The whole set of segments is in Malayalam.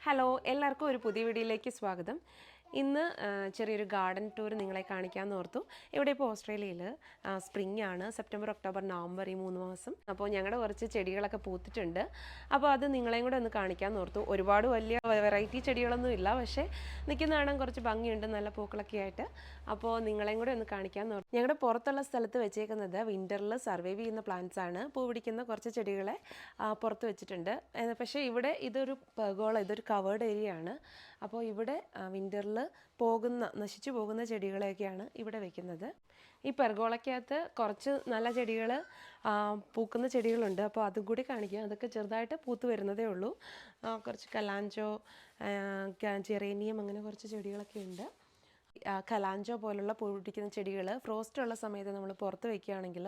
ഹലോ, എല്ലാവർക്കും ഒരു പുതിയ വീഡിയോയിലേക്ക് സ്വാഗതം. ഇന്ന് ചെറിയൊരു ഗാർഡൻ ടൂർ നിങ്ങളെ കാണിക്കാമെന്ന് ഓർത്തു. ഇവിടെ ഇപ്പോൾ ഓസ്ട്രേലിയയിൽ സ്പ്രിംഗ് ആണ്, സെപ്റ്റംബർ, ഒക്ടോബർ, നവംബർ ഈ 3 മാസം. അപ്പോൾ ഞങ്ങളുടെ കുറച്ച് ചെടികളൊക്കെ പൂത്തിട്ടുണ്ട്. അപ്പോൾ അത് നിങ്ങളെയും കൂടെ ഒന്ന് കാണിക്കാമെന്ന് ഓർത്തു. ഒരുപാട് വലിയ വെറൈറ്റി ചെടികളൊന്നും ഇല്ല, പക്ഷേ നിൽക്കുന്ന കാണാൻ കുറച്ച് ഭംഗിയുണ്ട്, നല്ല പൂക്കളൊക്കെ ആയിട്ട്. അപ്പോൾ നിങ്ങളെയും കൂടെ ഒന്ന് കാണിക്കാമെന്ന് ഓർത്തു. ഞങ്ങളുടെ പുറത്തുള്ള സ്ഥലത്ത് വെച്ചേക്കുന്നത് വിൻ്ററിൽ സർവൈവ് ചെയ്യുന്ന പ്ലാന്റ്സ് ആണ്. പൂ പിടിക്കുന്ന കുറച്ച് ചെടികളെ പുറത്ത് വെച്ചിട്ടുണ്ട്. പക്ഷേ ഇവിടെ ഇതൊരു പെർഗോള, ഇതൊരു കവേർഡ് ഏരിയ ആണ്. അപ്പോൾ ഇവിടെ വിൻ്ററിൽ നശിച്ചു പോകുന്ന ചെടികളെയൊക്കെയാണ് ഇവിടെ വെക്കുന്നത്. ഈ പെർഗോളയ്ക്കകത്ത് കുറച്ച് നല്ല ചെടികൾ, പൂക്കുന്ന ചെടികളുണ്ട്. അപ്പോൾ അതും കൂടി കാണിക്കാം. അതൊക്കെ ചെറുതായിട്ട് പൂത്ത് വരുന്നതേ ഉള്ളൂ. കുറച്ച് കലാഞ്ചോ, ജെറേനിയം, അങ്ങനെ കുറച്ച് ചെടികളൊക്കെ ഉണ്ട്. കലാഞ്ചോ പോലുള്ള പൂ പിടിക്കുന്ന ചെടികൾ ഫ്രോസ്റ്റ് ഉള്ള സമയത്ത് നമ്മൾ പുറത്ത് വയ്ക്കുകയാണെങ്കിൽ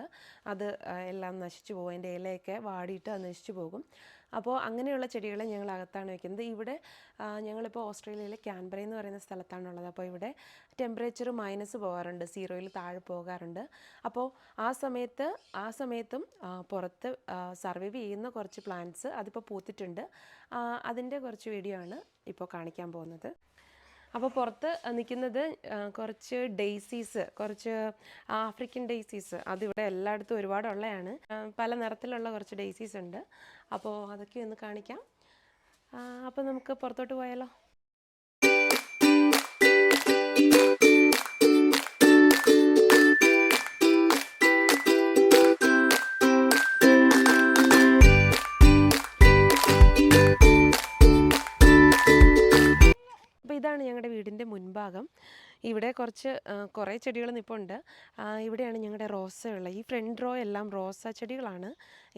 അത് എല്ലാം നശിച്ചു പോകും. അതിൻ്റെ ഇലയൊക്കെ വാടിയിട്ട് അത് നശിച്ചു പോകും. അപ്പോൾ അങ്ങനെയുള്ള ചെടികളെ ഞങ്ങൾ അകത്താണ് വയ്ക്കുന്നത്. ഇവിടെ ഞങ്ങളിപ്പോൾ ഓസ്ട്രേലിയയിലെ ക്യാൻബറ എന്ന് പറയുന്ന സ്ഥലത്താണുള്ളത്. അപ്പോൾ ഇവിടെ ടെമ്പറേച്ചർ മൈനസ് പോകാറുണ്ട്, 0-ൽ താഴെ പോകാറുണ്ട്. അപ്പോൾ ആ സമയത്തും പുറത്ത് സർവൈവ് ചെയ്യുന്ന കുറച്ച് പ്ലാന്റ്സ് അതിപ്പോൾ പൂത്തിട്ടുണ്ട്. അതിൻ്റെ കുറച്ച് വീഡിയോ ആണ് ഇപ്പോൾ കാണിക്കാൻ പോകുന്നത്. അപ്പോൾ പുറത്ത് നിൽക്കുന്നത് കുറച്ച് ഡെയ്സീസ്, കുറച്ച് ആഫ്രിക്കൻ ഡെയ്സീസ്. അതിവിടെ എല്ലായിടത്തും ഒരുപാടുള്ളതാണ്. പല നിറത്തിലുള്ള കുറച്ച് ഡെയ്സീസ് ഉണ്ട്. അപ്പോൾ അതൊക്കെ ഒന്ന് കാണിക്കാം. അപ്പോൾ നമുക്ക് പുറത്തോട്ട് പോയാലോ. ഇതാണ് ഞങ്ങളുടെ വീടിൻ്റെ മുൻഭാഗം. ഇവിടെ കുറേ ചെടികൾ നിൽപ്പുണ്ട്. ഇവിടെയാണ് ഞങ്ങളുടെ റോസയുള്ള ഈ ഫ്രണ്ട് റോ എല്ലാം റോസ ചെടികളാണ്.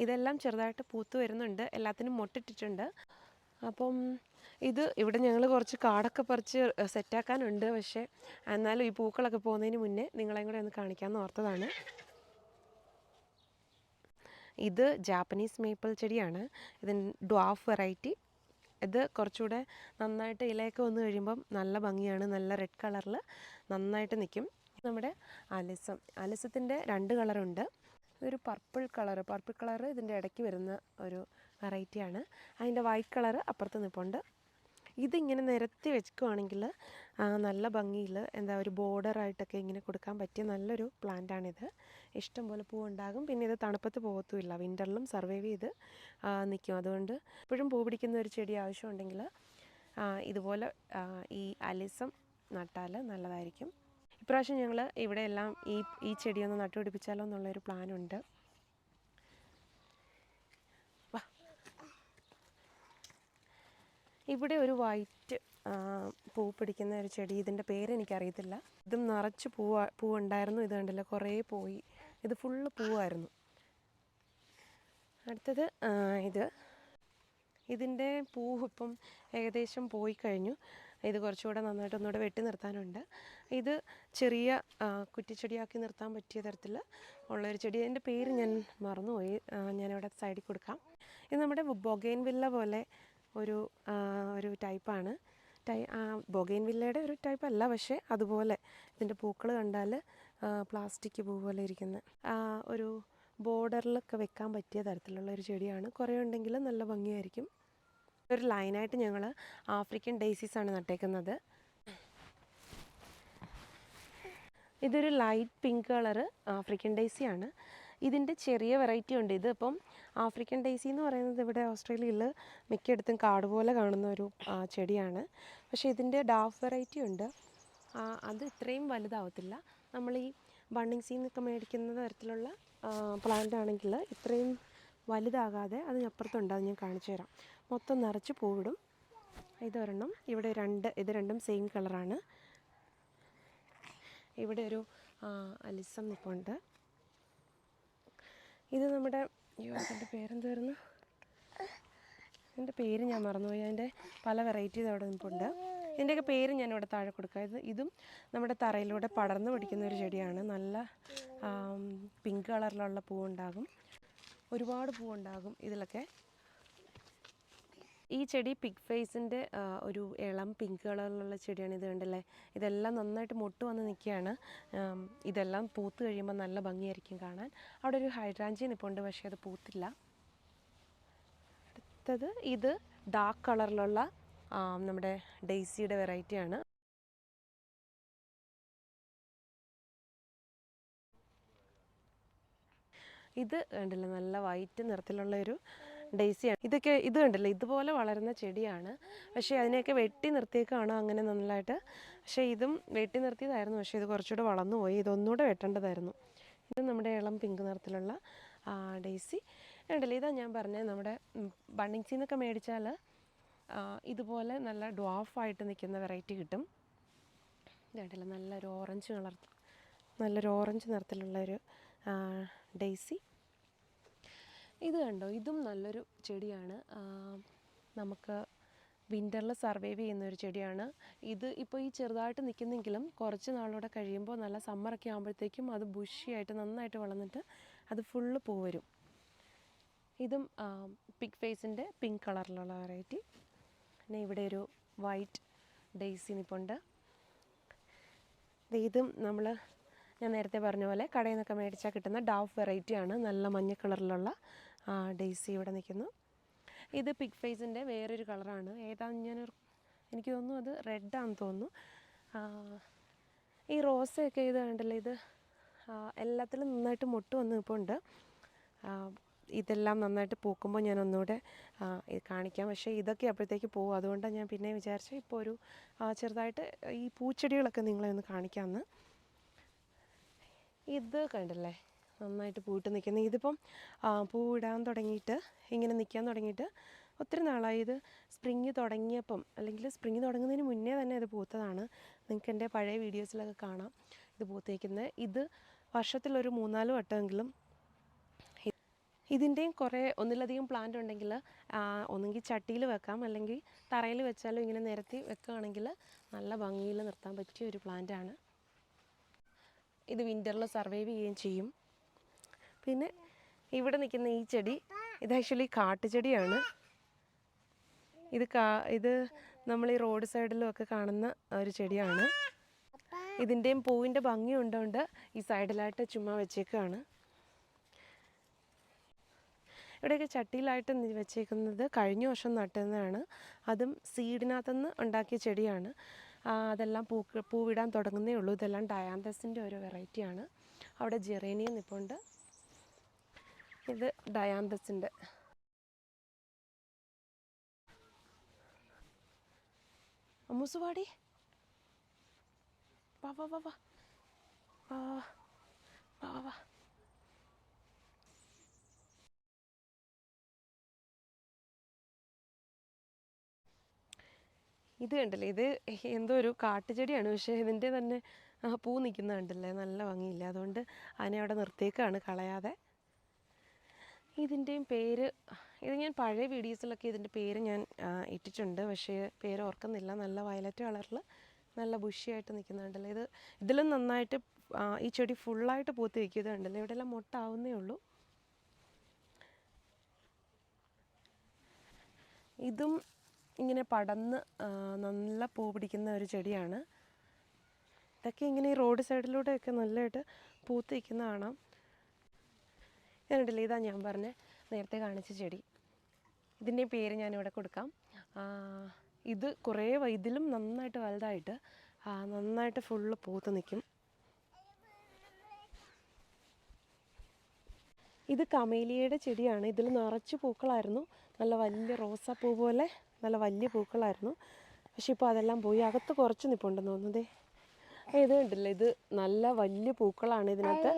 ഇതെല്ലാം ചെറുതായിട്ട് പൂത്ത് വരുന്നുണ്ട്, എല്ലാത്തിനും മൊട്ടിട്ടിട്ടുണ്ട്. അപ്പം ഇവിടെ ഞങ്ങൾ കുറച്ച് കാടൊക്കെ പറിച്ച് സെറ്റാക്കാനുണ്ട്. പക്ഷേ എന്നാലും ഈ പൂക്കളൊക്കെ പോകുന്നതിന് മുന്നേ നിങ്ങളെയും കൂടെ ഒന്ന് കാണിക്കാമെന്ന് ഓർത്തതാണ്. ഇത് ജാപ്പനീസ് മേപ്പിൾ ചെടിയാണ്. ഇത് ഡ്വാഫ് വെറൈറ്റി. ഇത് കുറച്ചുകൂടെ നന്നായിട്ട് ഇലയൊക്കെ വന്നു കഴിയുമ്പം നല്ല ഭംഗിയാണ്. നല്ല റെഡ് കളറിൽ നന്നായിട്ട് നിൽക്കും. നമ്മുടെ അലിസത്തിൻ്റെ 2 കളറുണ്ട്. ഇതൊരു പർപ്പിൾ കളറ് ഇതിൻ്റെ ഇടയ്ക്ക് വരുന്ന ഒരു വെറൈറ്റിയാണ്. അതിൻ്റെ വൈറ്റ് കളറ് അപ്പുറത്ത് നിൽപ്പുണ്ട്. ഇതിങ്ങനെ നിരത്തി വെക്കുകയാണെങ്കിൽ നല്ല ഭംഗിയിൽ ഒരു ബോർഡറായിട്ടൊക്കെ ഇങ്ങനെ കൊടുക്കാൻ പറ്റിയ നല്ലൊരു പ്ലാന്റാണിത്. ഇഷ്ടംപോലെ പൂവുണ്ടാകും. പിന്നെ ഇത് തണുപ്പത്ത് പോകത്തുമില്ല, വിൻ്ററിലും സർവൈവ് ചെയ്ത് നിൽക്കും. അതുകൊണ്ട് എപ്പോഴും പൂ പിടിക്കുന്ന ഒരു ചെടി ആവശ്യമുണ്ടെങ്കിൽ ഇതുപോലെ ഈ അലിസം നട്ടാൽ നല്ലതായിരിക്കും. ഇപ്രാവശ്യം ഞങ്ങൾ ഇവിടെ എല്ലാം ഈ ചെടിയൊന്ന് നട്ടുപിടിപ്പിച്ചാലോ എന്നുള്ളൊരു പ്ലാനുണ്ട്. ഇവിടെ ഒരു വൈറ്റ് പൂ പിടിക്കുന്ന ഒരു ചെടി, ഇതിൻ്റെ പേരെനിക്കറിയത്തില്ല. ഇതും നിറച്ച് പൂവുണ്ടായിരുന്നു. ഇത് കണ്ടില്ല, കുറേ പോയി. ഇത് ഫുള്ള് പൂവായിരുന്നു. അടുത്തത് ഇതിൻ്റെ പൂ ഇപ്പം ഏകദേശം പോയി കഴിഞ്ഞു. ഇത് കുറച്ചുകൂടെ നന്നായിട്ട് ഒന്നുകൂടെ വെട്ടി നിർത്താനുണ്ട്. ഇത് ചെറിയ കുറ്റിച്ചെടിയാക്കി നിർത്താൻ പറ്റിയ തരത്തിൽ ഉള്ളൊരു ചെടി. അതിൻ്റെ പേര് ഞാൻ മറന്നുപോയി, ഞാനിവിടെ സൈഡിൽ കൊടുക്കാം. ഇത് നമ്മുടെ ബൊഗെയിൻവില്ല പോലെ ഒരു ടൈപ്പാണ്. ബൊഗെയിൻവില്ലയുടെ ഒരു ടൈപ്പ് അല്ല, പക്ഷേ അതുപോലെ ഇതിൻ്റെ പൂക്കൾ കണ്ടാൽ പ്ലാസ്റ്റിക് പൂ പോലെ ഇരിക്കുന്ന ഒരു ബോർഡറിലൊക്കെ വെക്കാൻ പറ്റിയ തരത്തിലുള്ള ഒരു ചെടിയാണ്. കുറേ ഉണ്ടെങ്കിൽ നല്ല ഭംഗിയായിരിക്കും. ഒരു ലൈനായിട്ട് ഞങ്ങൾ ആഫ്രിക്കൻ ഡെയ്സീസാണ് നട്ടേക്കുന്നത്. ഇതൊരു ലൈറ്റ് പിങ്ക് കളറ് ആഫ്രിക്കൻ ഡെയ്സിയാണ്. ഇതിൻ്റെ ചെറിയ വെറൈറ്റി ഉണ്ട്. ഇതിപ്പം ആഫ്രിക്കൻ ഡെയ്സി എന്ന് പറയുന്നത് ഇവിടെ ഓസ്ട്രേലിയയിൽ മിക്കയിടത്തും കാട് പോലെ കാണുന്ന ഒരു ചെടിയാണ്. പക്ഷേ ഇതിൻ്റെ ഡാഫ് വെറൈറ്റി ഉണ്ട്. അത് ഇത്രയും വലുതാവത്തില്ല. നമ്മൾ ഈ ബണ്ണിങ്സിൽ നിന്നൊക്കെ മേടിക്കുന്ന തരത്തിലുള്ള പ്ലാന്റ് ആണെങ്കിൽ ഇത്രയും വലുതാകാതെ അതിനപ്പുറത്തുണ്ട്. അത് ഞാൻ കാണിച്ചു തരാം. മൊത്തം നിറച്ച് പൂവിടും. ഇതൊരെണ്ണം. ഇത് രണ്ടും സെയിം കളറാണ്. ഇവിടെ ഒരു അലിസം നിൽപ്പുണ്ട്. ഇത് നമ്മുടെ അതിൻ്റെ പേരെന്തായിരുന്നു, ഇതിൻ്റെ പേര് ഞാൻ മറന്നുപോയി. അതിൻ്റെ പല വെറൈറ്റീസ് അവിടെ നിൽപ്പുണ്ട്. ഇതിൻ്റെയൊക്കെ പേര് ഞാനിവിടെ താഴെ കൊടുക്കാം. ഇതും നമ്മുടെ തറയിലൂടെ പടർന്നു പിടിക്കുന്ന ഒരു ചെടിയാണ്. നല്ല പിങ്ക് കളറിലുള്ള പൂവുണ്ടാകും, ഒരുപാട് പൂവുണ്ടാകും ഇതിലൊക്കെ. ഈ ചെടി പിഗ് ഫേസിൻ്റെ ഒരു ഇളം പിങ്ക് കളറിലുള്ള ചെടിയാണ്. ഇത് കണ്ടല്ലേ, ഇതെല്ലാം നന്നായിട്ട് മൊട്ട് വന്ന് നിൽക്കുകയാണ്. ഇതെല്ലാം പൂത്ത് കഴിയുമ്പോൾ നല്ല ഭംഗിയായിരിക്കും കാണാൻ. അവിടെ ഒരു ഹൈഡ്രാഞ്ചിയ നിൽപ്പുണ്ട്, പക്ഷേ അത് പൂത്തില്ല. അടുത്തത് ഇത് ഡാർക്ക് കളറിലുള്ള നമ്മുടെ ഡെയ്സിയുടെ വെറൈറ്റിയാണ്. ഇത് കണ്ടില്ല, നല്ല വൈറ്റ് നിറത്തിലുള്ളൊരു ഡെയ്സിയാണ്. ഇത് കണ്ടില്ല, ഇതുപോലെ വളരുന്ന ചെടിയാണ്. പക്ഷേ അതിനെയൊക്കെ വെട്ടി നിർത്തിയേക്കാണോ അങ്ങനെ നന്നായിട്ട്. പക്ഷേ ഇതും വെട്ടി നിർത്തിയതായിരുന്നു, പക്ഷേ ഇത് കുറച്ചുകൂടെ വളർന്നു പോയി. ഇതൊന്നുകൂടെ വെട്ടേണ്ടതായിരുന്നു. ഇത് നമ്മുടെ ഇളം പിങ്ക് നിറത്തിലുള്ള ഡെയ്സി കണ്ടില്ല. ഇതാ ഞാൻ പറഞ്ഞത്, നമ്മുടെ ബണ്ണിങ്സിൽ നിന്നൊക്കെ മേടിച്ചാൽ ഇതുപോലെ നല്ല ഡ്വാഫായിട്ട് നിൽക്കുന്ന വെറൈറ്റി കിട്ടും. ഇതേണ്ടല്ലോ, നല്ലൊരു ഓറഞ്ച് നിറത്തിലുള്ളൊരു ഡെയ്സി. ഇത് കണ്ടോ, ഇതും നല്ലൊരു ചെടിയാണ്. നമുക്ക് വിൻ്ററിൽ സർവൈവ് ചെയ്യുന്ന ഒരു ചെടിയാണ്. ഇത് ഇപ്പോൾ ഈ ചെറുതായിട്ട് നിൽക്കുന്നെങ്കിലും കുറച്ച് നാളൂടെ കഴിയുമ്പോൾ നല്ല സമ്മറൊക്കെ ആകുമ്പോഴത്തേക്കും അത് ബുഷിയായിട്ട് നന്നായിട്ട് വളർന്നിട്ട് അത് ഫുള്ള് പൂ വരും. ഇതും പിഗ് ഫേസിൻ്റെ പിങ്ക് കളറിലുള്ള വെറൈറ്റി. പിന്നെ ഇവിടെ ഒരു വൈറ്റ് ഡെയ്സി നിൽപ്പുണ്ട്. ഇതും ഞാൻ നേരത്തെ പറഞ്ഞ പോലെ കടയിൽ നിന്നൊക്കെ മേടിച്ചാൽ കിട്ടുന്ന ഡാഫ് വെറൈറ്റിയാണ്. നല്ല മഞ്ഞ കളറിലുള്ള ഡെയ്സി ഇവിടെ നിൽക്കുന്നു. ഇത് പിഗ് ഫേസിൻ്റെ വേറൊരു കളറാണ്. എനിക്ക് തോന്നുന്നു അത് റെഡാണെന്ന് തോന്നുന്നു. ഈ റോസയൊക്കെ ഇത് കണ്ടല്ലോ, ഇത് എല്ലാത്തിലും നന്നായിട്ട് മൊട്ട് വന്ന് നിൽപ്പുണ്ട്. ഇതെല്ലാം നന്നായിട്ട് പൂക്കുമ്പോൾ ഞാൻ ഒന്നുകൂടെ ഇത് കാണിക്കാം. പക്ഷേ ഇതൊക്കെ അപ്പോഴത്തേക്ക് പോകും. അതുകൊണ്ടാണ് ഞാൻ പിന്നെ വിചാരിച്ചു ഇപ്പോൾ ഒരു ചെറുതായിട്ട് ഈ പൂച്ചെടികളൊക്കെ നിങ്ങളെ ഒന്ന് കാണിക്കാമെന്ന്. ഇത് കണ്ടില്ലേ, നന്നായിട്ട് പൂവിട്ട് നിൽക്കുന്നത്. ഇതിപ്പം പൂവിടാൻ തുടങ്ങിയിട്ട് ഇങ്ങനെ നിൽക്കാൻ തുടങ്ങിയിട്ട് ഒത്തിരി നാളായി. ഇത് സ്പ്രിങ് തുടങ്ങിയപ്പം, അല്ലെങ്കിൽ സ്പ്രിങ് തുടങ്ങുന്നതിന് മുന്നേ തന്നെ ഇത് പൂത്തതാണ്. നിങ്ങൾക്ക് എൻ്റെ പഴയ വീഡിയോസിലൊക്കെ കാണാം ഇത് പൂത്തേക്കുന്നത്. ഇത് വർഷത്തിലൊരു 3-4 വട്ടമെങ്കിലും. ഇതിൻ്റെയും ഒന്നിലധികം പ്ലാന്റ് ഉണ്ടെങ്കിൽ ഒന്നുകിൽ ചട്ടിയിൽ വെക്കാം, അല്ലെങ്കിൽ തറയിൽ വെച്ചാലും ഇങ്ങനെ നിരത്തി വെക്കുകയാണെങ്കിൽ നല്ല ഭംഗിയിൽ നിർത്താൻ പറ്റിയ ഒരു പ്ലാന്റാണ്. ഇത് വിൻ്ററിൽ സർവൈവ് ചെയ്യുകയും ചെയ്യും. പിന്നെ ഇവിടെ നിൽക്കുന്ന ഈ ചെടി, ഇത് ആക്ച്വലി കാട്ടുചെടിയാണ്. ഇത് നമ്മൾ ഈ റോഡ് സൈഡിലും ഒക്കെ കാണുന്ന ഒരു ചെടിയാണ്. ഇതിൻ്റെയും പൂവിൻ്റെ ഭംഗി ഉണ്ടോണ്ട് ഈ സൈഡിലായിട്ട് ചുമ്മാ വെച്ചേക്കുകയാണ്. ഇവിടെയൊക്കെ ചട്ടിയിലായിട്ട് വെച്ചേക്കുന്നത് കഴിഞ്ഞ വർഷം നട്ടുന്നതാണ്. അതും സീഡിനകത്തുനിന്ന് ഉണ്ടാക്കിയ ചെടിയാണ്. അതെല്ലാം പൂവിടാൻ തുടങ്ങുന്നേ ഉള്ളൂ. ഇതെല്ലാം ഡയാന്തസിൻ്റെ ഒരു വെറൈറ്റിയാണ്. അവിടെ ജെറേനിയം നിൽപ്പുണ്ട്. ഇത് ഡയാന്തസിൻ്റെ. അമ്മൂസുവാടി, വാ വാ വാ വാ വാ വാ വാ. ഇത് കണ്ടില്ലേ, ഇത് എന്തോ ഒരു കാട്ടുചെടിയാണ്. പക്ഷേ ഇതിൻ്റെ തന്നെ പൂ നിൽക്കുന്ന കണ്ടില്ലേ, നല്ല ഭംഗിയില്ല. അതുകൊണ്ട് അതിനെ അവിടെ നിർത്തിയേക്കാണ്, കളയാതെ. ഇതിൻ്റെയും പേര്, ഇത് ഞാൻ പഴയ വീഡിയോസിലൊക്കെ ഇതിൻ്റെ പേര് ഞാൻ ഇട്ടിട്ടുണ്ട്, പക്ഷേ പേര് ഓർക്കുന്നില്ല. നല്ല വയലറ്റ് കളറിൽ നല്ല ബുഷിയായിട്ട് നിൽക്കുന്നുണ്ടല്ലോ. ഇതിലും നന്നായിട്ട് ഈ ചെടി ഫുള്ളായിട്ട് പൂത്ത് വയ്ക്കുന്നത് കണ്ടല്ലോ. ഇവിടെയെല്ലാം മൊട്ടാവുന്നേ ഉള്ളൂ. ഇതും ഇങ്ങനെ പടന്ന് നല്ല പൂ പിടിക്കുന്ന ഒരു ചെടിയാണ്. ഇതൊക്കെ ഇങ്ങനെ ഈ റോഡ് സൈഡിലൂടെയൊക്കെ നല്ലതായിട്ട് പൂത്ത് നിൽക്കുന്ന കാണാം. കണ്ടില്ലേ, ഇതാ ഞാൻ പറഞ്ഞ നേരത്തെ കാണിച്ച ചെടി. ഇതിൻ്റെ പേര് ഞാനിവിടെ കൊടുക്കാം. ഇത് ഇതിലും നന്നായിട്ട് വലുതായിട്ട് നന്നായിട്ട് ഫുള്ള് പൂത്ത് നിൽക്കും. ഇത് കമേലിയയുടെ ചെടിയാണ്. ഇതിൽ നിറച്ച് പൂക്കളായിരുന്നു. നല്ല വലിയ റോസാപ്പൂ പോലെ നല്ല വലിയ പൂക്കളായിരുന്നു. പക്ഷെ ഇപ്പോൾ അതെല്ലാം പോയി. അകത്ത് കുറച്ച് നിൽപ്പുണ്ടെന്ന് തോന്നുന്നതേ. ഇത് കണ്ടില്ലേ, ഇത് നല്ല വലിയ പൂക്കളാണ് ഇതിനകത്ത്.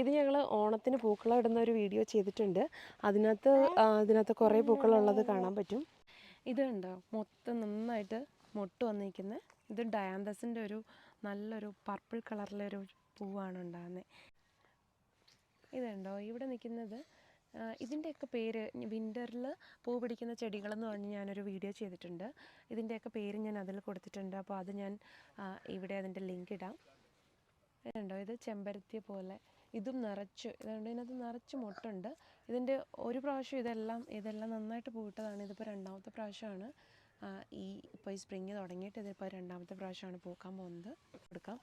ഇത് ഞങ്ങൾ ഓണത്തിന് പൂക്കളം ഇടുന്ന ഒരു വീഡിയോ ചെയ്തിട്ടുണ്ട്. ഇതിനകത്ത് കുറേ പൂക്കളുള്ളത് കാണാൻ പറ്റും. ഇത് കണ്ടോ, മൊത്തം നന്നായിട്ട് മൊട്ട് വന്നിരിക്കുന്നത്. ഇത് ഡയാന്തസിൻ്റെ നല്ലൊരു പർപ്പിൾ കളറിലൊരു പൂവാണ് ഉണ്ടാകുന്നത്. ഇതുണ്ടോ ഇവിടെ നിൽക്കുന്നത്, ഇതിൻ്റെയൊക്കെ പേര് വിൻ്ററിൽ പൂ പിടിക്കുന്ന ചെടികളെന്ന് പറഞ്ഞ് ഞാനൊരു വീഡിയോ ചെയ്തിട്ടുണ്ട്. ഇതിൻ്റെയൊക്കെ പേര് ഞാൻ അതിൽ കൊടുത്തിട്ടുണ്ട്. അപ്പോൾ അത് ഞാൻ ഇവിടെ അതിൻ്റെ ലിങ്ക് ഇടാം. ഇതുണ്ടോ, ഇത് ചെമ്പരത്തിയെ പോലെ ഇതും ഇതിനകത്ത് നിറച്ച് മൊട്ടുണ്ട്. ഇതിൻ്റെ ഒരു പ്രാവശ്യം ഇതെല്ലാം നന്നായിട്ട് പൂവിട്ടതാണ്. ഇതിപ്പോൾ രണ്ടാമത്തെ പ്രാവശ്യമാണ്. ഇപ്പോൾ ഈ സ്പ്രിങ് തുടങ്ങിയിട്ട് ഇതിപ്പോൾ രണ്ടാമത്തെ പ്രാവശ്യമാണ് പൂക്കാൻ പോകുന്നത്. കൊടുക്കാം.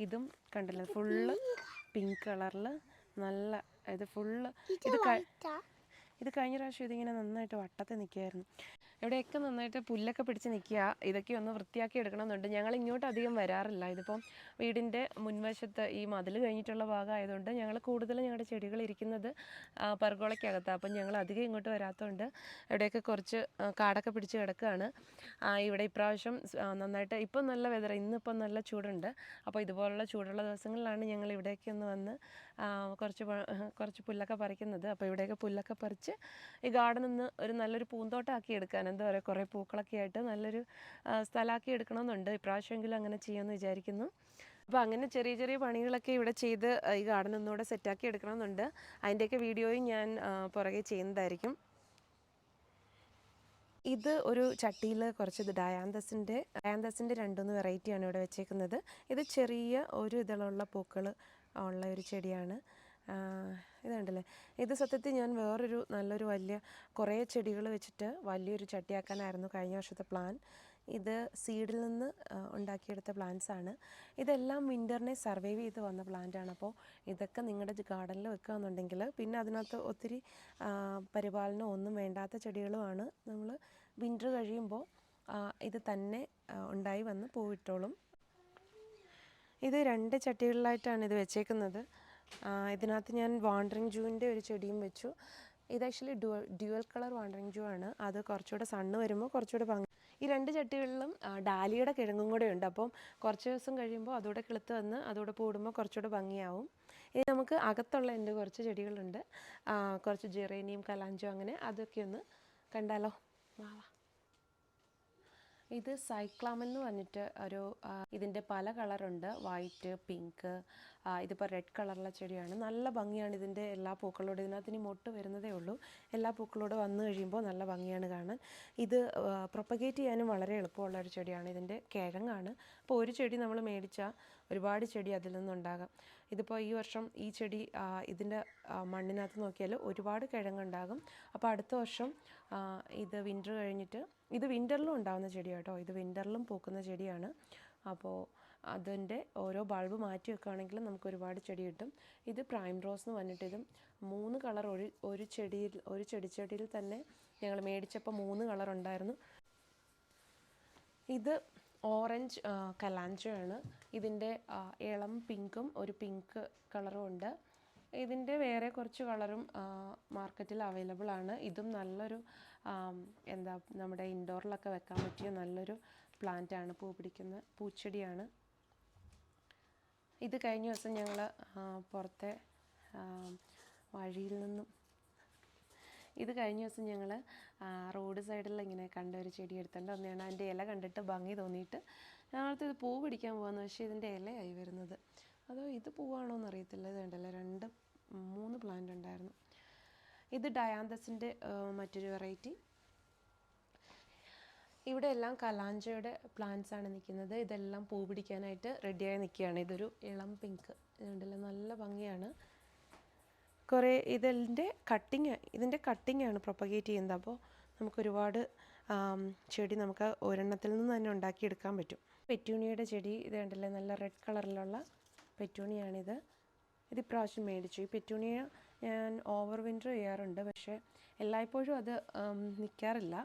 ഇതും കണ്ടില്ലേ, ഫുള്ള് പിങ്ക് കളറിൽ നല്ല ഇത് ഫുള്ള് ഇത് കഴിഞ്ഞ പ്രാവശ്യം ഇതിങ്ങനെ നന്നായിട്ട് വട്ടത്തിൽ നിൽക്കുമായിരുന്നു. ഇവിടെയൊക്കെ നന്നായിട്ട് പുല്ലൊക്കെ പിടിച്ച് നിൽക്കുക. ഇതൊക്കെ ഒന്ന് വൃത്തിയാക്കി എടുക്കണമെന്നുണ്ട്. ഞങ്ങൾ ഇങ്ങോട്ട് അധികം വരാറില്ല. ഇതിപ്പം വീടിൻ്റെ മുൻവശത്ത് ഈ മതിൽ കഴിഞ്ഞിട്ടുള്ള ഭാഗമായതുകൊണ്ട് ഞങ്ങൾ കൂടുതലും ഞങ്ങളുടെ ചെടികൾ ഇരിക്കുന്നത് പെർഗോളയ്ക്കകത്താണ്. അപ്പം ഞങ്ങൾ അധികം ഇങ്ങോട്ട് വരാത്തതുകൊണ്ട് ഇവിടെയൊക്കെ കുറച്ച് കാടൊക്കെ പിടിച്ച് കിടക്കുകയാണ്. ഇവിടെ ഇപ്രാവശ്യം നന്നായിട്ട് ഇപ്പം നല്ല വെതർ, ഇന്നിപ്പം നല്ല ചൂടുണ്ട്. അപ്പോൾ ഇതുപോലുള്ള ചൂടുള്ള ദിവസങ്ങളിലാണ് ഞങ്ങൾ ഇവിടേക്ക് ഒന്ന് വന്ന് കുറച്ച് പുല്ലൊക്കെ പറിക്കുന്നത്. അപ്പോൾ ഇവിടെയൊക്കെ പുല്ലൊക്കെ പറിച്ച് ഈ ഗാർഡൻ ഒന്ന് ഒരു നല്ലൊരു പൂന്തോട്ടമാക്കി എടുക്കാൻ, എന്താ പറയുക, കുറേ പൂക്കളൊക്കെ ആയിട്ട് നല്ലൊരു സ്ഥലമാക്കി എടുക്കണമെന്നുണ്ട്. ഇപ്രാവശ്യമെങ്കിലും അങ്ങനെ ചെയ്യാമെന്ന് വിചാരിക്കുന്നു. അപ്പോൾ അങ്ങനെ ചെറിയ ചെറിയ പണികളൊക്കെ ഇവിടെ ചെയ്ത് ഈ ഗാർഡൻ ഒന്നുകൂടെ സെറ്റാക്കി എടുക്കണമെന്നുണ്ട്. അതിൻ്റെയൊക്കെ വീഡിയോയും ഞാൻ പുറകെ ചെയ്യുന്നതായിരിക്കും. ഇത് ഒരു ചട്ടിയിൽ കുറച്ച് ഡയാന്തസിൻ്റെ 2-3 വെറൈറ്റിയാണ് ഇവിടെ വെച്ചേക്കുന്നത്. ഇത് ചെറിയ ഒരു ഇതിലുള്ള പൂക്കൾ ഉള്ള ഒരു ചെടിയാണ്. ഇതുണ്ടല്ലേ, ഇത് സത്യത്തിൽ ഞാൻ വേറൊരു നല്ലൊരു കുറേ ചെടികൾ വെച്ചിട്ട് വലിയൊരു ചട്ടിയാക്കാനായിരുന്നു കഴിഞ്ഞ വർഷത്തെ പ്ലാൻ. ഇത് സീഡിൽ നിന്ന് ഉണ്ടാക്കിയെടുത്ത പ്ലാന്റ്സാണ്. ഇതെല്ലാം വിൻ്ററിനെ സർവൈവ് ചെയ്ത് വന്ന പ്ലാന്റാണ്. അപ്പോൾ ഇതൊക്കെ നിങ്ങളുടെ ഗാർഡനിൽ വെക്കുകയെന്നുണ്ടെങ്കിൽ പിന്നെ അതിനകത്ത് ഒത്തിരി പരിപാലനം ഒന്നും വേണ്ടാത്ത ചെടികളുമാണ്. നമ്മൾ വിൻ്റർ കഴിയുമ്പോൾ ഇത് തന്നെ ഉണ്ടായി വന്ന് പൂവിട്ടോളും. ഇത് 2 ചട്ടികളിലായിട്ടാണ് ഇത് വെച്ചേക്കുന്നത്. ഇതിനകത്ത് ഞാൻ വാണ്ടറിങ് ജൂവിൻ്റെ ഒരു ചെടിയും വെച്ചു. ഇത് ആക്ച്വലി ഡ്യുവൽ കളർ വാണ്ടറിങ് ജൂ ആണ്. അത് കുറച്ചുകൂടെ സണ്ണ് വരുമ്പോൾ കുറച്ചുകൂടെ ഭംഗി. ഈ 2 ചട്ടികളിലും ഡാലിയുടെ കിഴങ്ങും കൂടെ ഉണ്ട്. അപ്പം കുറച്ച് ദിവസം കഴിയുമ്പോൾ അതോടെ കിളുത്ത് വന്ന് അതോടെ പൂടുമ്പോൾ കുറച്ചുകൂടെ ഭംഗിയാവും. ഇനി നമുക്ക് അകത്തുള്ള എൻ്റെ കുറച്ച് ചെടികളുണ്ട്. കുറച്ച് ജെറേനിയം, കലാഞ്ചോ, അങ്ങനെ അതൊക്കെ ഒന്ന് കണ്ടാലോ. വാ. ഇത് സൈക്ലാമൻ എന്ന് പറഞ്ഞിട്ട് ഒരു ഇതിൻ്റെ പല കളറുണ്ട്. വൈറ്റ്, പിങ്ക്, ഇതിപ്പോൾ റെഡ് കളറുള്ള ചെടിയാണ്. നല്ല ഭംഗിയാണ് ഇതിൻ്റെ എല്ലാ പൂക്കളോടും. ഇതിനകത്ത് ഇനി മൊട്ട് വരുന്നതേ ഉള്ളൂ. എല്ലാ പൂക്കളോടും വന്നു കഴിയുമ്പോൾ നല്ല ഭംഗിയാണ് കാണാൻ. ഇത് പ്രൊപ്പഗേറ്റ് ചെയ്യാനും വളരെ എളുപ്പമുള്ള ഒരു ചെടിയാണ്. ഇതിൻ്റെ കിഴങ്ങാണ്. അപ്പോൾ ഒരു ചെടി നമ്മൾ മേടിച്ചാൽ ഒരുപാട് ചെടി അതിൽ നിന്നുണ്ടാകാം. ഇതിപ്പോൾ ഈ വർഷം ഈ ചെടി ഇതിൻ്റെ മണ്ണിനകത്ത് നോക്കിയാൽ ഒരുപാട് കിഴങ്ങുണ്ടാകും. അപ്പോൾ അടുത്ത വർഷം ഇത് വിൻ്റർ കഴിഞ്ഞിട്ട്, ഇത് വിൻ്ററിലും ഉണ്ടാകുന്ന ചെടിയാണ് കേട്ടോ. ഇത് വിൻ്ററിലും പൂക്കുന്ന ചെടിയാണ്. അപ്പോൾ അതിൻ്റെ ഓരോ ബൾബ് മാറ്റി വെക്കുകയാണെങ്കിൽ നമുക്ക് ഒരുപാട് ചെടി കിട്ടും. ഇത് പ്രൈം റോസ് എന്ന് പറഞ്ഞിട്ട് ഇതും 3 കളർ ഒരു ചെടിച്ചെടിയിൽ തന്നെ ഞങ്ങൾ മേടിച്ചപ്പോൾ 3 കളർ ഉണ്ടായിരുന്നു. ഇത് ഓറഞ്ച് കലാഞ്ചോ ആണ്. ഇതിൻ്റെ ഇളം പിങ്കും ഒരു പിങ്ക് കളറും ഉണ്ട്. ഇതിൻ്റെ വേറെ കുറച്ച് കളറും മാർക്കറ്റിൽ അവൈലബിൾ ആണ്. ഇതും നല്ലൊരു നമ്മുടെ ഇൻഡോറിലൊക്കെ വെക്കാൻ പറ്റിയ നല്ലൊരു പ്ലാന്റാണ്. പൂ പിടിക്കുന്ന പൂച്ചെടിയാണ്. ഇത് കഴിഞ്ഞ ദിവസം ഞങ്ങൾ പുറത്തെ വഴിയിൽ നിന്നും റോഡ് സൈഡിൽ ഇങ്ങനെ കണ്ട ഒരു ചെടി എടുത്തുകൊണ്ട് വന്നതാണ്. അതിൻ്റെ ഇല കണ്ടിട്ട് ഭംഗി തോന്നിയിട്ട് ഞങ്ങൾക്ക് ഇത് പൂ പിടിക്കാൻ പോകാമെന്ന്. പക്ഷേ ഇതിൻ്റെ ഇലയായി വരുന്നത്. അതോ ഇത് പൂവാണോ എന്നറിയത്തില്ല. ഇത് കണ്ടല്ലോ, 2-3 പ്ലാന്റ് ഉണ്ടായിരുന്നു. ഇത് ഡയാന്തസിൻ്റെ മറ്റൊരു വെറൈറ്റി. ഇവിടെ എല്ലാം കലാഞ്ചോയുടെ പ്ലാന്റ്സാണ് നിൽക്കുന്നത്. ഇതെല്ലാം പൂ പിടിക്കാനായിട്ട് റെഡിയായി നിൽക്കുകയാണ്. ഇതൊരു ഇളം പിങ്ക്. ഇതുണ്ടല്ലോ, നല്ല ഭംഗിയാണ്. കുറേ ഇതിൻ്റെ കട്ടിങ്ങാണ് പ്രൊപ്പഗേറ്റ് ചെയ്യുന്നത്. അപ്പോൾ നമുക്കൊരുപാട് ചെടി നമുക്ക് ഒരെണ്ണത്തിൽ നിന്ന് തന്നെ ഉണ്ടാക്കിയെടുക്കാൻ പറ്റും. പെറ്റൂണിയയുടെ ചെടി ഇത് കണ്ടല്ലേ, നല്ല റെഡ് കളറിലുള്ള പെറ്റൂണിയാണിത്. ഇത് ഇപ്രാവശ്യം മേടിച്ചു. ഈ പെറ്റൂണിയ ഞാൻ ഓവർ വിൻ്റർ ചെയ്യാറുണ്ട്, പക്ഷേ എല്ലായ്പ്പോഴും അത് നിൽക്കാറില്ല.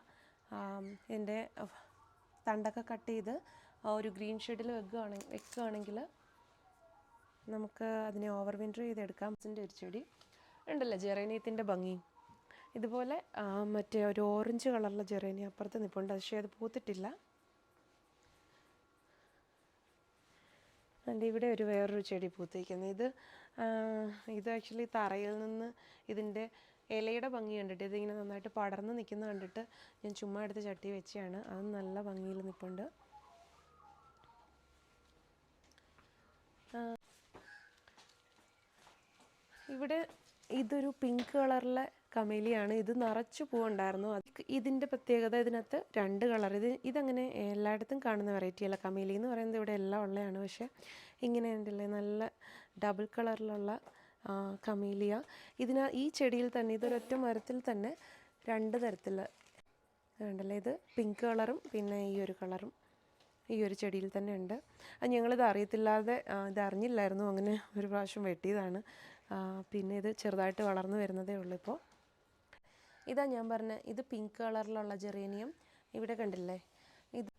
ഇതിൻ്റെ തണ്ടൊക്കെ കട്ട് ചെയ്ത് ഒരു ഗ്രീൻ ഷെയ്ഡിൽ വെക്കുകയാണെങ്കിൽ നമുക്ക് അതിനെ ഓവർ വിൻ്റർ ചെയ്തെടുക്കാം. ഇതിൻ്റെ ഒരു ചെടി ഉണ്ടല്ലോ, ജെറേനിയത്തിൻ്റെ ഭംഗി. ഇതുപോലെ മറ്റേ ഒരു ഓറഞ്ച് കളറുള്ള ജെറേനിയ അപ്പുറത്ത് നിൽപ്പുണ്ട്, പക്ഷേ അത് പൂത്തിട്ടില്ല. അതിൻ്റെ ഇവിടെ ഒരു വേറൊരു ചെടി പൂത്തിരിക്കുന്നത്. ഇത് ആക്ച്വലി തറയിൽ നിന്ന് ഇതിൻ്റെ ഇലയുടെ ഭംഗി കണ്ടിട്ട്, ഇതിങ്ങനെ നന്നായിട്ട് പടർന്ന് നിൽക്കുന്ന കണ്ടിട്ട് ഞാൻ ചുമ്മാ എടുത്ത് ചട്ടി വെച്ചാണ്. അത് നല്ല ഭംഗിയിൽ നിൽപ്പുണ്ട്. ഇവിടെ ഇതൊരു പിങ്ക് കളറിലെ കമേലിയാണ്. ഇത് നിറച്ച് പൂവുണ്ടായിരുന്നു. ഇതിൻ്റെ പ്രത്യേകത ഇതിനകത്ത് 2 കളർ. ഇതങ്ങനെ എല്ലായിടത്തും കാണുന്ന വെറൈറ്റി അല്ല. കമേലി എന്ന് പറയുന്നത് ഇവിടെ എല്ലാം ഉള്ളതാണ്. പക്ഷേ ഇങ്ങനെ ഉണ്ടല്ലേ, നല്ല ഡബിൾ കളറിലുള്ള കമേലിയ. ഈ ചെടിയിൽ തന്നെ, ഇതൊരൊറ്റ മരത്തിൽ തന്നെ 2 തരത്തിൽ ഉണ്ടല്ലേ. ഇത് പിങ്ക് കളറും പിന്നെ ഈ ഒരു കളറും ഈ ഒരു ചെടിയിൽ തന്നെ ഉണ്ട്. ഞങ്ങളിത് ഇതറിഞ്ഞില്ലായിരുന്നു. അങ്ങനെ ഒരു പ്രാവശ്യം വെട്ടിയതാണ്. പിന്നെ ഇത് ചെറുതായിട്ട് വളർന്നു വരുന്നതേ ഉള്ളൂ ഇപ്പോൾ. ഇതാ ഞാൻ പറഞ്ഞ ഇത് പിങ്ക് കളറിലുള്ള ജെറേനിയം. ഇവിടെ കണ്ടില്ലേ,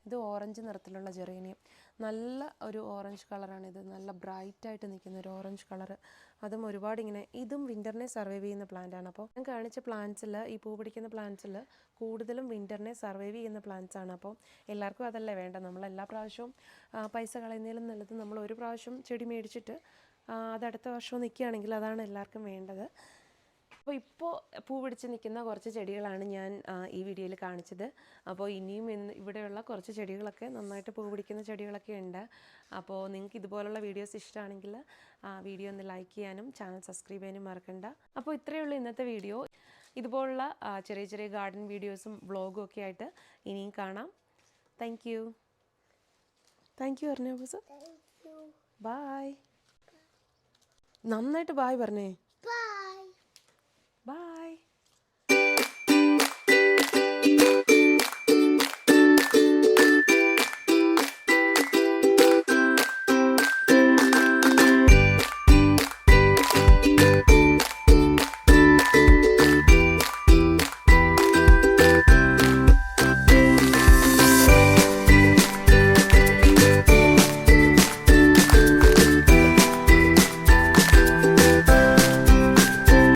ഇത് ഓറഞ്ച് നിറത്തിലുള്ള ജെറേനിയം. നല്ല ഒരു ഓറഞ്ച് കളറാണിത്, നല്ല ബ്രൈറ്റായിട്ട് നിൽക്കുന്ന ഒരു ഓറഞ്ച് കളറ്. അതും ഒരുപാട് ഇങ്ങനെ, ഇതും വിൻ്ററിനെ സർവൈവ് ചെയ്യുന്ന പ്ലാന്റാണ്. അപ്പോൾ ഞാൻ കാണിച്ച പ്ലാന്റ്സിൽ, ഈ പൂ പിടിക്കുന്ന പ്ലാന്റ്സിൽ കൂടുതലും വിൻ്ററിനെ സർവൈവ് ചെയ്യുന്ന പ്ലാന്റ്സ് ആണ്. അപ്പോൾ എല്ലാവർക്കും അതല്ലേ വേണ്ട. നമ്മൾ എല്ലാ പ്രാവശ്യവും പൈസ കളയുന്നതിലും നല്ലത് നമ്മൾ ഒരു പ്രാവശ്യം ചെടി മേടിച്ചിട്ട് അത് അടുത്ത വർഷവും നിൽക്കുകയാണെങ്കിൽ അതാണ് എല്ലാവർക്കും വേണ്ടത്. അപ്പോൾ ഇപ്പോൾ പൂ പിടിച്ച് നിൽക്കുന്ന കുറച്ച് ചെടികളാണ് ഞാൻ ഈ വീഡിയോയിൽ കാണിച്ചത്. അപ്പോൾ ഇനിയും ഇവിടെയുള്ള കുറച്ച് ചെടികളൊക്കെ നന്നായിട്ട് പൂ പിടിക്കുന്ന ചെടികളൊക്കെ ഉണ്ട്. അപ്പോൾ നിങ്ങൾക്ക് ഇതുപോലുള്ള വീഡിയോസ് ഇഷ്ടമാണെങ്കിൽ വീഡിയോ ഒന്ന് ലൈക്ക് ചെയ്യാനും ചാനൽ സബ്സ്ക്രൈബ് ചെയ്യാനും മറക്കണ്ട. അപ്പോൾ ഇത്രയേ ഉള്ളൂ ഇന്നത്തെ വീഡിയോ. ഇതുപോലുള്ള ചെറിയ ചെറിയ ഗാർഡൻ വീഡിയോസും വ്ളോഗും ഒക്കെ ആയിട്ട് ഇനിയും കാണാം. താങ്ക് യു പറഞ്ഞേ ബോസ്. ബായ്. നന്നായിട്ട് ബായ് പറഞ്ഞേ. Bye.